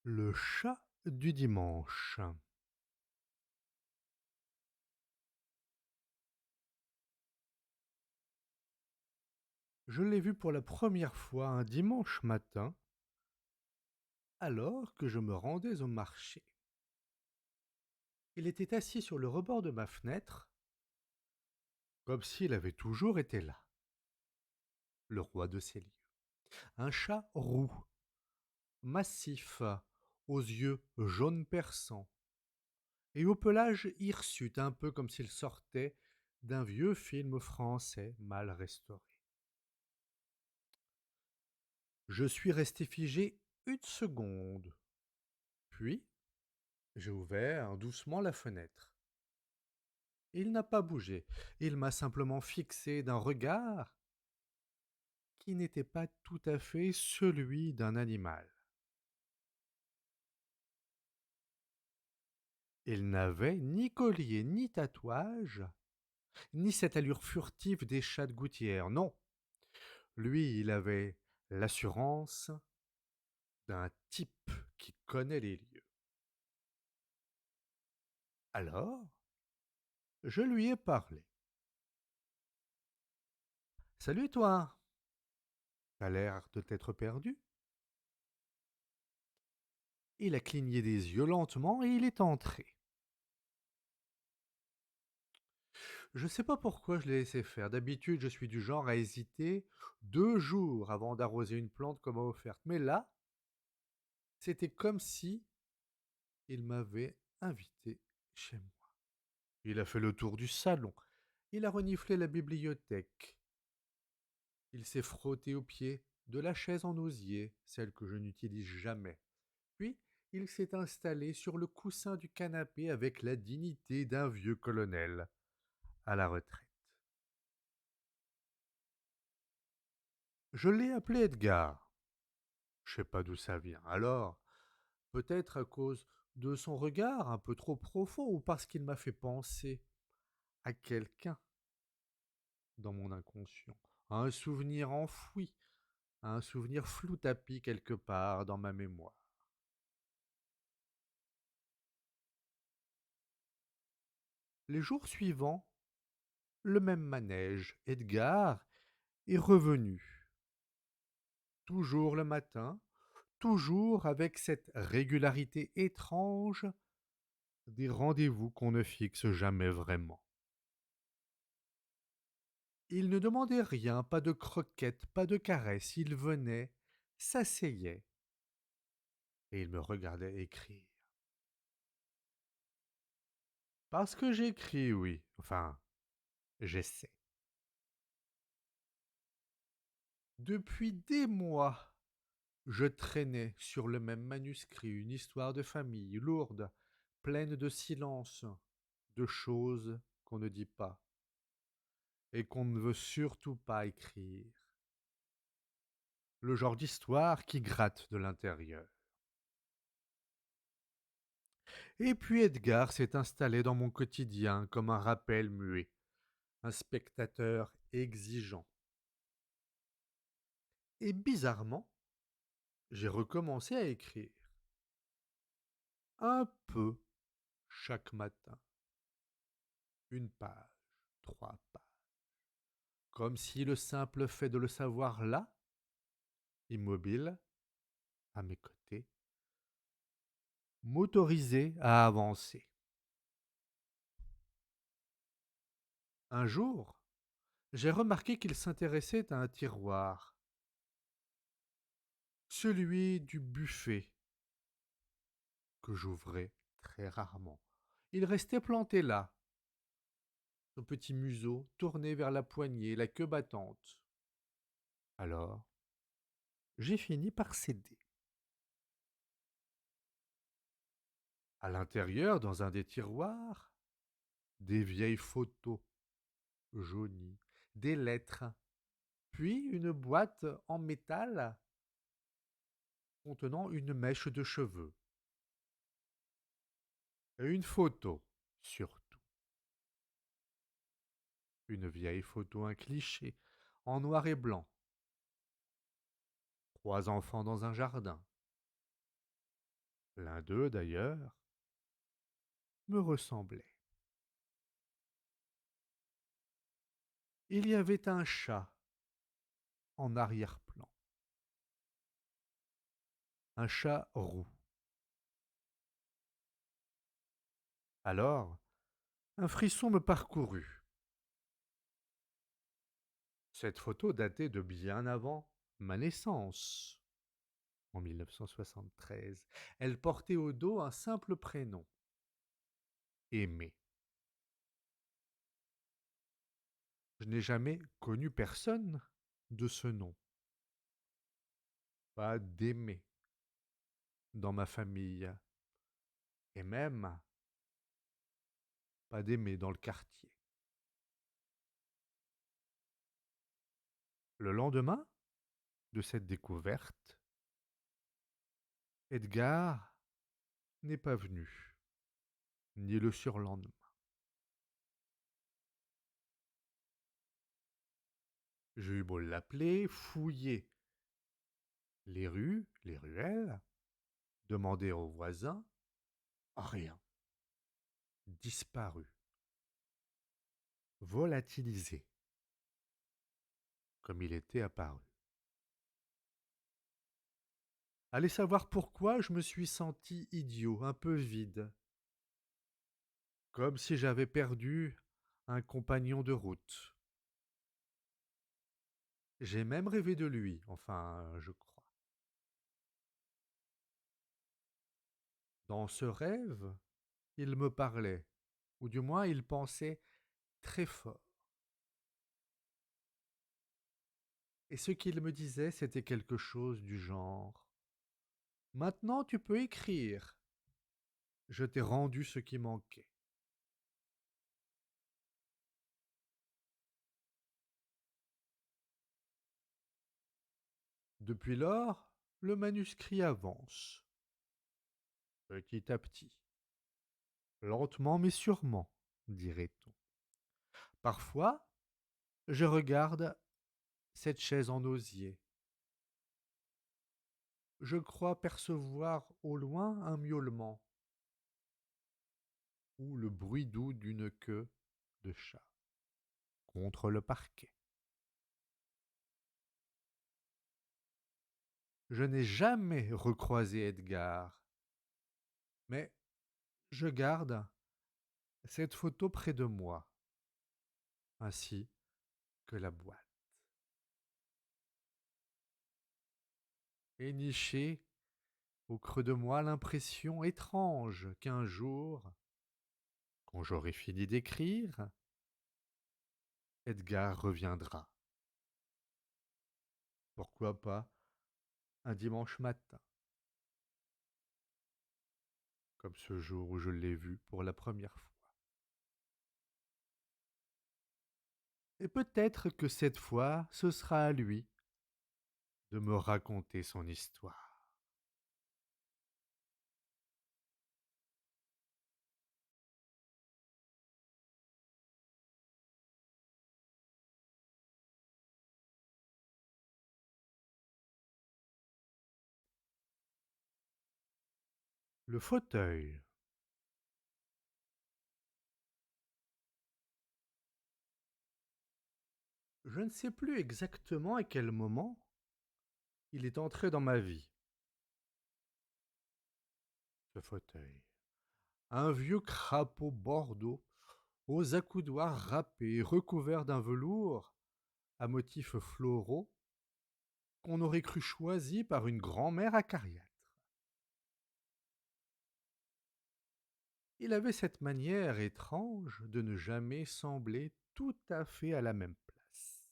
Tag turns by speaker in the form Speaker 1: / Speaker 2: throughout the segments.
Speaker 1: Le chat du dimanche. Je l'ai vu pour la première fois un dimanche matin, alors que je me rendais au marché. Il était assis sur le rebord de ma fenêtre, comme s'il avait toujours été là, le roi de ces lieux. Un chat roux, massif, aux yeux jaunes perçants, et au pelage hirsute, un peu comme s'il sortait d'un vieux film français mal restauré. Je suis resté figé une seconde, puis j'ai ouvert doucement la fenêtre. Il n'a pas bougé. Il m'a simplement fixé d'un regard qui n'était pas tout à fait celui d'un animal. Il n'avait ni collier, ni tatouage, ni cette allure furtive des chats de gouttière. Non, lui, il avait l'assurance d'un type qui connaît les lieux. Alors, je lui ai parlé. Salut toi, t'as l'air de t'être perdu. Il a cligné des yeux lentement et il est entré. Je sais pas pourquoi je l'ai laissé faire. D'habitude, je suis du genre à hésiter 2 jours avant d'arroser une plante qu'on m'a offerte. Mais là, c'était comme si il m'avait invité chez moi. Il a fait le tour du salon. Il a reniflé la bibliothèque. Il s'est frotté aux pieds de la chaise en osier, celle que je n'utilise jamais. Puis, il s'est installé sur le coussin du canapé avec la dignité d'un vieux colonel à la retraite. Je l'ai appelé Edgar. Je sais pas d'où ça vient. Alors, peut-être à cause de son regard un peu trop profond ou parce qu'il m'a fait penser à quelqu'un dans mon inconscient, à un souvenir enfoui, à un souvenir flou tapi quelque part dans ma mémoire. Les jours suivants, le même manège. Edgar est revenu. Toujours le matin, toujours avec cette régularité étrange des rendez-vous qu'on ne fixe jamais vraiment. Il ne demandait rien, pas de croquettes, pas de caresses. Il venait, s'asseyait, et il me regardait écrire. Parce que j'écris, oui. Enfin, j'essaie. Depuis des mois, je traînais sur le même manuscrit une histoire de famille lourde, pleine de silence, de choses qu'on ne dit pas, et qu'on ne veut surtout pas écrire. Le genre d'histoire qui gratte de l'intérieur. Et puis Edgar s'est installé dans mon quotidien comme un rappel muet, un spectateur exigeant. Et bizarrement, j'ai recommencé à écrire. Un peu chaque matin. Une page, 3 pages. Comme si le simple fait de le savoir là, immobile, à mes côtés, m'autorisait à avancer. Un jour, j'ai remarqué qu'il s'intéressait à un tiroir, celui du buffet, que j'ouvrais très rarement. Il restait planté là, son petit museau tourné vers la poignée, la queue battante. Alors, j'ai fini par céder. À l'intérieur, dans un des tiroirs, des vieilles photos jaunies, des lettres, puis une boîte en métal contenant une mèche de cheveux et une photo, surtout. Une vieille photo, un cliché, en noir et blanc. 3 enfants dans un jardin. L'un d'eux, d'ailleurs, me ressemblait. Il y avait un chat en arrière-plan, un chat roux. Alors, un frisson me parcourut. Cette photo datait de bien avant ma naissance, en 1973. Elle portait au dos un simple prénom, Aimé. Je n'ai jamais connu personne de ce nom, pas d'Aimé dans ma famille, et même pas d'Aimé dans le quartier. Le lendemain de cette découverte, Edgar n'est pas venu, ni le surlendemain. J'ai eu beau l'appeler, fouiller les rues, les ruelles, demander aux voisins, rien. Disparu, volatilisé, comme il était apparu. Allez savoir pourquoi je me suis senti idiot, un peu vide, comme si j'avais perdu un compagnon de route. J'ai même rêvé de lui, enfin, je crois. Dans ce rêve, il me parlait, ou du moins il pensait très fort. Et ce qu'il me disait, c'était quelque chose du genre: Maintenant tu peux écrire. Je t'ai rendu ce qui manquait. Depuis lors, le manuscrit avance, petit à petit, lentement mais sûrement, dirait-on. Parfois, je regarde cette chaise en osier. Je crois percevoir au loin un miaulement ou le bruit doux d'une queue de chat contre le parquet. Je n'ai jamais recroisé Edgar, mais je garde cette photo près de moi, ainsi que la boîte. Et nichée au creux de moi l'impression étrange qu'un jour, quand j'aurai fini d'écrire, Edgar reviendra. Pourquoi pas un dimanche matin, comme ce jour où je l'ai vu pour la première fois. Et peut-être que cette fois, ce sera à lui de me raconter son histoire. Le fauteuil. Je ne sais plus exactement à quel moment il est entré dans ma vie, ce fauteuil. Un vieux crapaud bordeaux, aux accoudoirs râpés, recouvert d'un velours à motifs floraux, qu'on aurait cru choisi par une grand-mère acariâtre. Il avait cette manière étrange de ne jamais sembler tout à fait à la même place.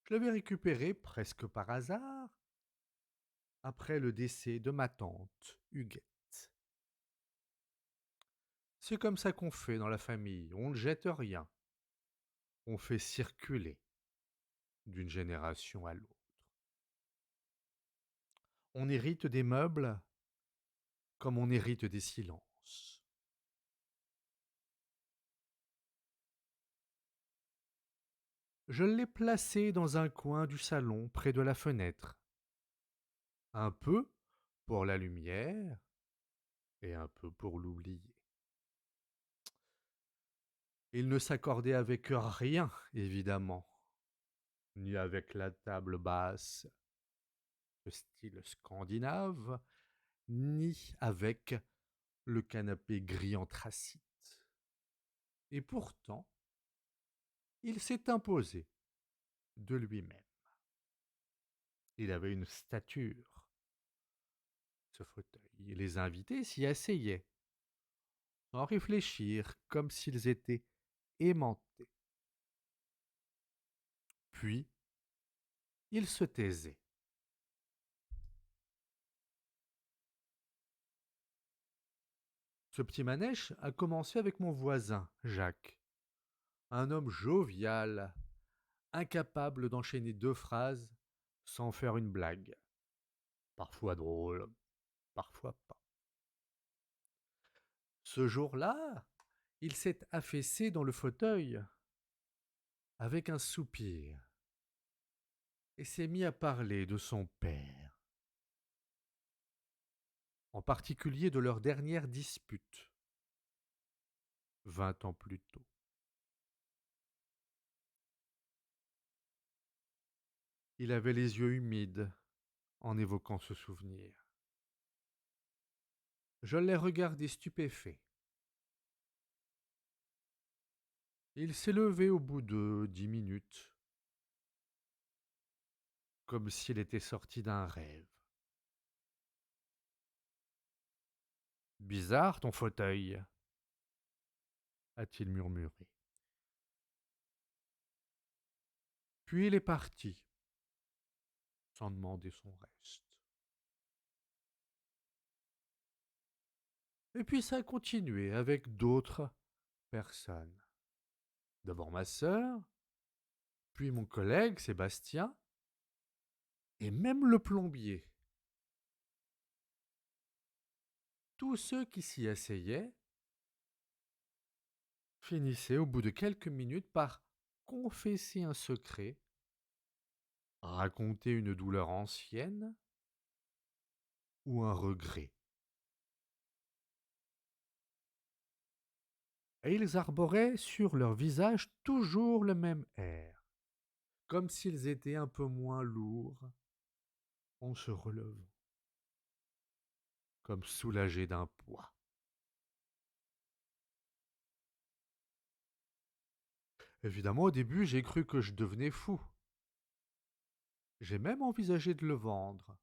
Speaker 1: Je l'avais récupéré presque par hasard après le décès de ma tante Huguette. C'est comme ça qu'on fait dans la famille, on ne jette rien, on fait circuler d'une génération à l'autre. On hérite des meubles comme on hérite des silences. Je l'ai placé dans un coin du salon près de la fenêtre, un peu pour la lumière et un peu pour l'oublier. Il ne s'accordait avec rien, évidemment, ni avec la table basse de style scandinave, ni avec le canapé gris anthracite. Et pourtant, il s'est imposé de lui-même. Il avait une stature, ce fauteuil, et les invités s'y asseyaient, sans réfléchir, comme s'ils étaient aimantés. Puis, il se taisait. Ce petit manège a commencé avec mon voisin, Jacques, un homme jovial, incapable d'enchaîner 2 phrases sans faire une blague, parfois drôle, parfois pas. Ce jour-là, il s'est affaissé dans le fauteuil avec un soupir et s'est mis à parler de son père, en particulier de leur dernière dispute, 20 ans plus tôt. Il avait les yeux humides en évoquant ce souvenir. Je l'ai regardé stupéfait. Il s'est levé au bout de 10 minutes, comme s'il était sorti d'un rêve. Bizarre ton fauteuil, a-t-il murmuré. Puis il est parti, sans demander son reste. Et puis ça a continué avec d'autres personnes. D'abord ma sœur, puis mon collègue Sébastien, et même le plombier. Tous ceux qui s'y asseyaient finissaient au bout de quelques minutes par confesser un secret, raconter une douleur ancienne ou un regret. Et ils arboraient sur leur visage toujours le même air, comme s'ils étaient un peu moins lourds en se relevant, comme soulagés d'un poids. Évidemment, au début, j'ai cru que je devenais fou. J'ai même envisagé de le vendre.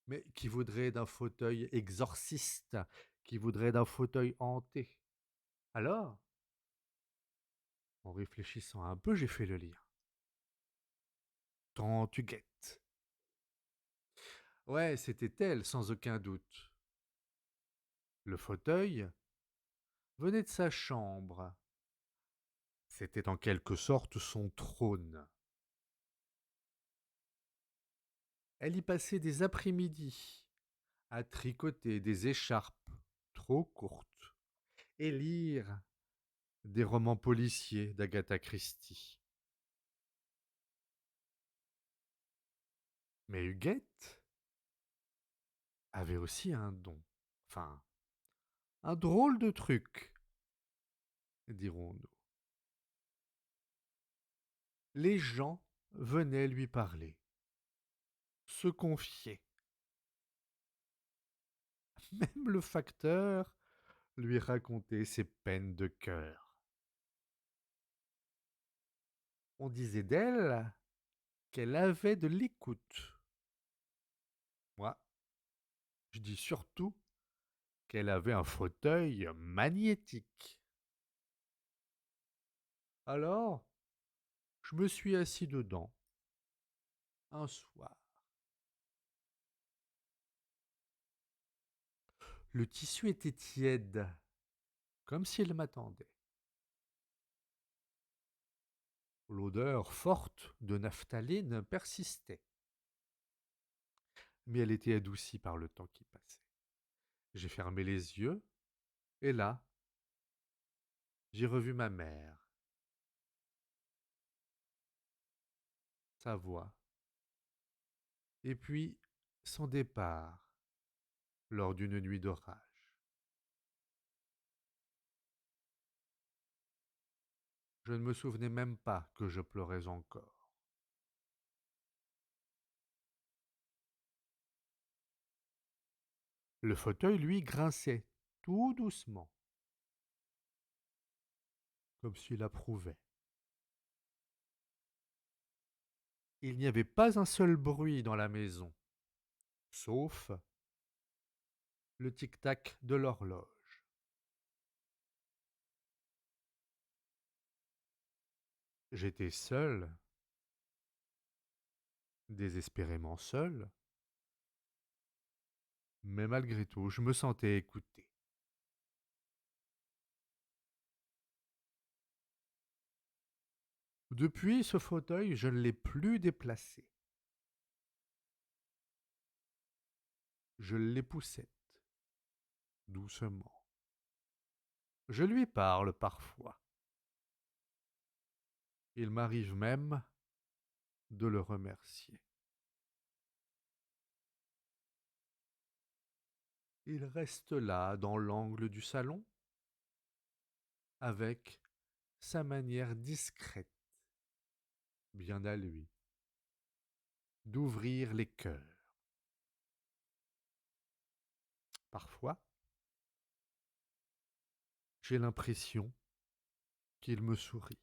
Speaker 1: Mais qui voudrait d'un fauteuil exorciste? Qui voudrait d'un fauteuil hanté? Alors, en réfléchissant un peu, j'ai fait le lien. Tant tu guettes. Ouais, c'était elle, sans aucun doute. Le fauteuil venait de sa chambre. C'était en quelque sorte son trône. Elle y passait des après-midi à tricoter des écharpes trop courtes et lire des romans policiers d'Agatha Christie. Mais Huguette avait aussi un don. Enfin, un drôle de truc, dirons-nous. Les gens venaient lui parler, se confier. Même le facteur lui racontait ses peines de cœur. On disait d'elle qu'elle avait de l'écoute. Moi, je dis surtout qu'elle avait un fauteuil magnétique. Alors, je me suis assis dedans un soir. Le tissu était tiède, comme si elle m'attendait. L'odeur forte de naphtaline persistait, mais elle était adoucie par le temps qui passait. J'ai fermé les yeux, et là, j'ai revu ma mère, sa voix, et puis son départ lors d'une nuit d'orage. Je ne me souvenais même pas que je pleurais encore. Le fauteuil, lui, grinçait tout doucement, comme s'il approuvait. Il n'y avait pas un seul bruit dans la maison, sauf le tic-tac de l'horloge. J'étais seul, désespérément seul, mais malgré tout, je me sentais écouté. Depuis, ce fauteuil, je ne l'ai plus déplacé. Je l'époussette, doucement. Je lui parle parfois. Il m'arrive même de le remercier. Il reste là, dans l'angle du salon, avec sa manière discrète, bien à lui, d'ouvrir les cœurs. Parfois, j'ai l'impression qu'il me sourit.